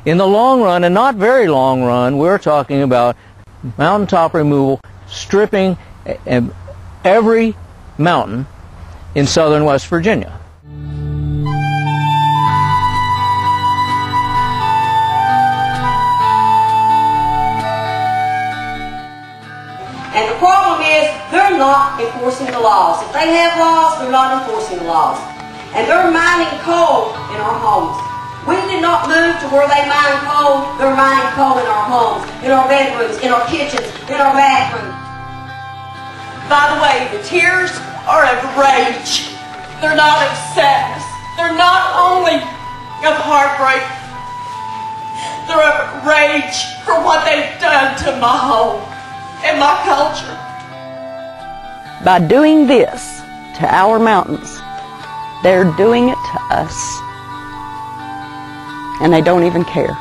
In the long run, and not very long run, we're talking about mountaintop removal, stripping every mountain in southern West Virginia. And the problem is, they're not enforcing the laws. If they have laws, they're not enforcing the laws. And they're mining coal in our homes. We did not move to where they mine coal. They're mining coal in our homes, in our bedrooms, in our kitchens, in our bathrooms. By the way, the tears are of rage. They're not of sadness. They're not only of heartbreak. They're of rage for what they've done to my home and my culture. By doing this to our mountains, they're doing it to us. And they don't even care.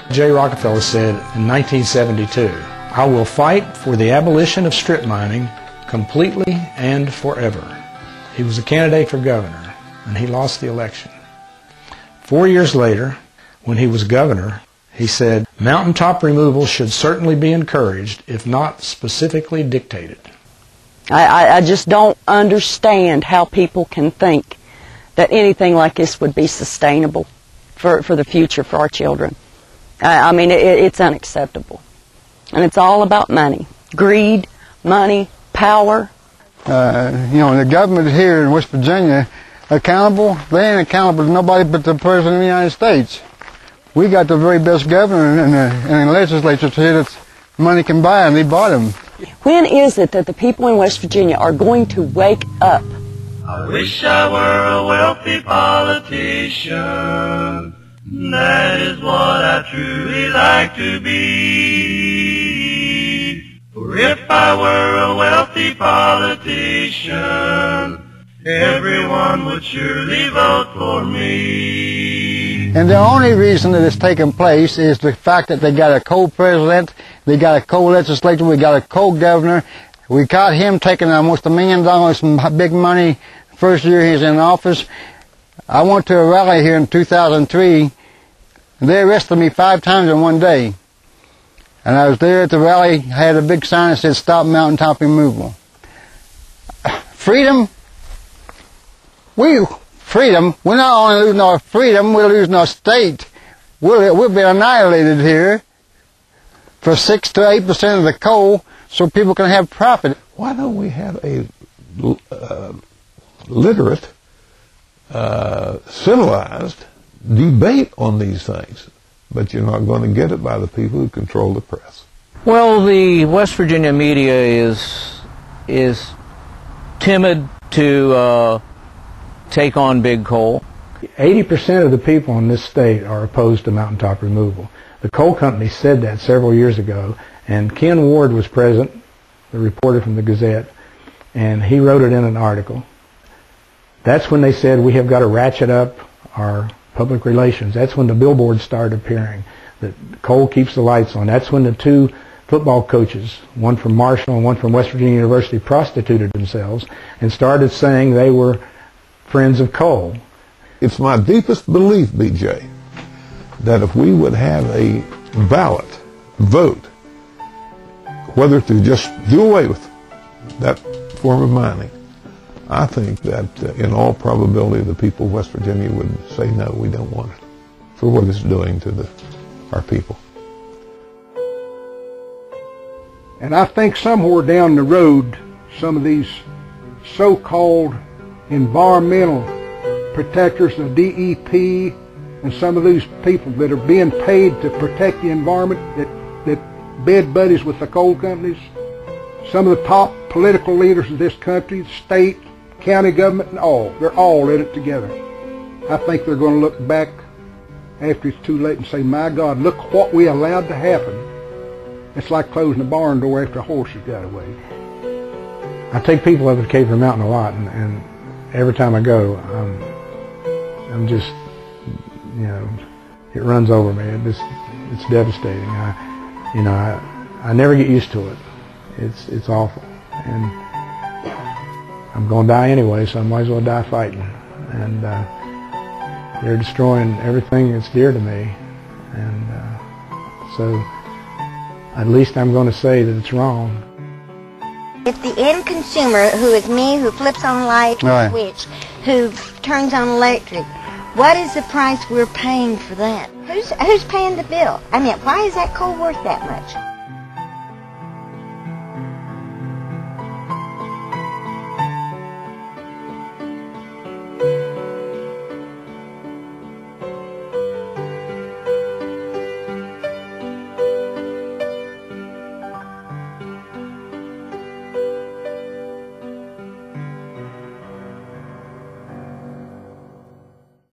J. Rockefeller said in 1972, "I will fight for the abolition of strip mining completely and forever." He was a candidate for governor, and he lost the election. 4 years later, when he was governor, he said, "Mountaintop removal should certainly be encouraged, if not specifically dictated." I just don't understand how people can think that anything like this would be sustainable for the future, for our children. I mean, it's unacceptable. And it's all about money. Greed, money, power. The government here in West Virginia, accountable, they ain't accountable to nobody but the President of the United States. We got the very best governor in the legislature here that money can buy, and they bought him. When is it that the people in West Virginia are going to wake up? I wish I were a wealthy politician. That is what I truly like to be. For if I were a wealthy politician, everyone would surely vote for me. And the only reason that it's taking place is the fact that they got a co-president, they got a co-legislature, we got a co-governor. We caught him taking almost $1 million in big money the first year he was in office. I went to a rally here in 2003, and they arrested me 5 times in one day. And I was there at the rally, had a big sign that said, "Stop mountaintop removal." Freedom? Freedom? We're not only losing our freedom, we're losing our state. We'll be annihilated here for 6 to 8% of the coal, so people can have profit. Why don't we have a literate, civilized debate on these things? But you're not going to get it by the people who control the press. Well, the West Virginia media is timid to take on big coal. 80% of the people in this state are opposed to mountaintop removal. The coal company said that several years ago, and Ken Ward was present, the reporter from the Gazette, and he wrote it in an article. That's when they said we have got to ratchet up our public relations. That's when the billboards started appearing, that coal keeps the lights on. That's when the 2 football coaches, one from Marshall and one from West Virginia University, prostituted themselves and started saying they were friends of coal. It's my deepest belief, BJ, that if we would have a ballot vote, whether to just do away with that form of mining, I think that in all probability the people of West Virginia would say no, we don't want it, for what it's doing to our people. And I think somewhere down the road, some of these so-called environmental protectors, the DEP, and some of these people that are being paid to protect the environment, that bed buddies with the coal companies, some of the top political leaders of this country, state, county government, and all, they're all in it together. I think they're going to look back after it's too late and say, my God, look what we allowed to happen. It's like closing a barn door after a horse has got away. I take people up to Caper Mountain a lot, and every time I go, I'm just, it runs over me. It's devastating. I never get used to it. It's awful, and I'm going to die anyway, so I might as well die fighting. And They're destroying everything that's dear to me, and so at least I'm going to say that it's wrong. If the end consumer, who is me, who flips on a light switch, who turns on electric, what is the price we're paying for that? Who's paying the bill? I mean, why is that coal worth that much?